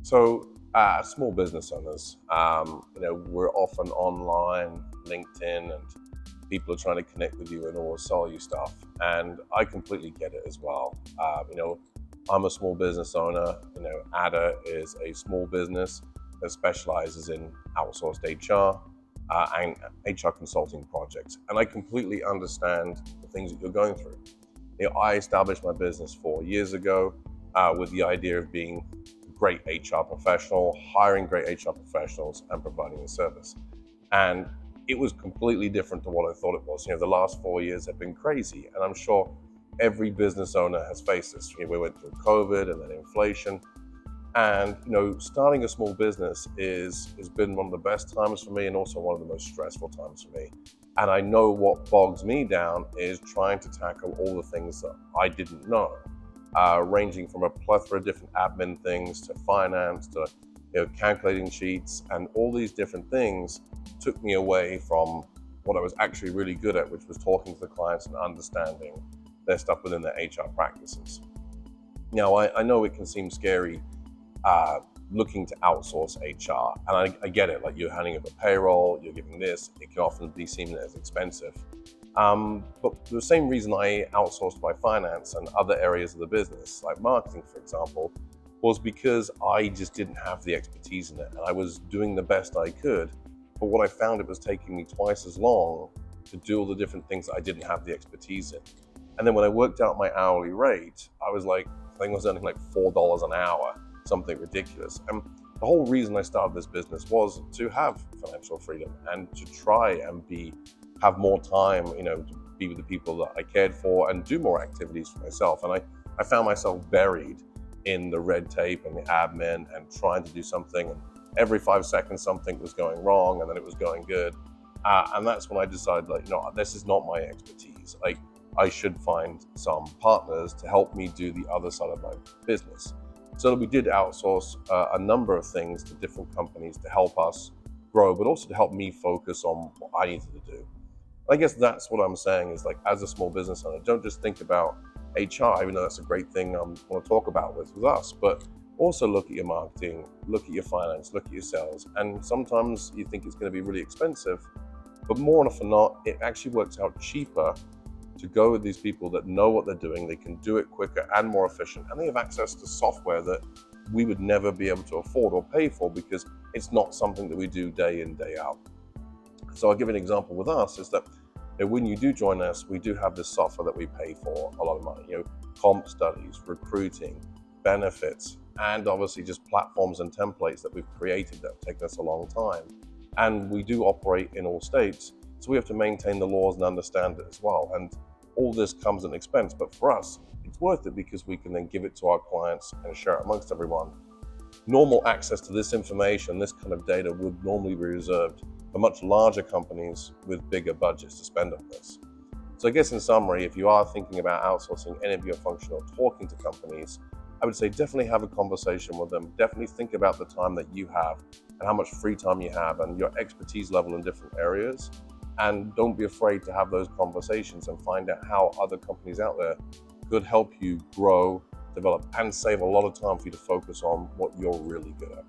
Small business owners, we're often online, LinkedIn, and people are trying to connect with you and or sell you stuff. And I completely get it as well. I'm a small business owner. Ada is a small business that specializes in outsourced HR and HR consulting projects. And I completely understand the things that you're going through. I established my business 4 years ago with the idea of being a great HR professional, hiring great HR professionals, and providing a service. And it was completely different to what I thought it was. The last 4 years have been crazy, and I'm sure every business owner has faced this. We went through COVID and then inflation, and starting a small business has been one of the best times for me, and also one of the most stressful times for me. And I know what bogs me down is trying to tackle all the things that I didn't know, ranging from a plethora of different admin things to finance to calculating sheets, and all these different things took me away from what I was actually really good at, which was talking to the clients and understanding their stuff within their HR practices. Now, I know it can seem scary looking to outsource HR, and I get it. Like, you're handing over payroll, you're giving this, it can often be seen as expensive. But the same reason I outsourced my finance and other areas of the business, like marketing, for example, was because I just didn't have the expertise in it, and I was doing the best I could. But what I found, it was taking me twice as long to do all the different things that I didn't have the expertise in. And then when I worked out my hourly rate, I was like, I think I was earning like $4 an hour, something ridiculous. And the whole reason I started this business was to have financial freedom and to try and have more time, to be with the people that I cared for and do more activities for myself. And I found myself buried in the red tape and the admin and trying to do something. And every 5 seconds, something was going wrong, and then it was going good. And that's when I decided, this is not my expertise. I should find some partners to help me do the other side of my business. So we did outsource a number of things to different companies to help us grow, but also to help me focus on what I needed to do. I guess that's what I'm saying is, as a small business owner, don't just think about HR, even though that's a great thing I want to talk about with us, but also look at your marketing, look at your finance, look at your sales. And sometimes you think it's going to be really expensive, but more often than not, it actually works out cheaper to go with these people that know what they're doing. They can do it quicker and more efficient, and they have access to software that we would never be able to afford or pay for because it's not something that we do day in, day out. So I'll give an example with us is that when you do join us, we do have this software that we pay for a lot of money, comp studies, recruiting, benefits, and obviously just platforms and templates that we've created that have taken us a long time. And we do operate in all states, so we have to maintain the laws and understand it as well. And all this comes at an expense, but for us, it's worth it because we can then give it to our clients and share it amongst everyone. Normal access to this information, this kind of data, would normally be reserved for much larger companies with bigger budgets to spend on this. So I guess in summary, if you are thinking about outsourcing any of your function or talking to companies, I would say definitely have a conversation with them. Definitely think about the time that you have and how much free time you have and your expertise level in different areas. And don't be afraid to have those conversations and find out how other companies out there could help you grow, develop, and save a lot of time for you to focus on what you're really good at.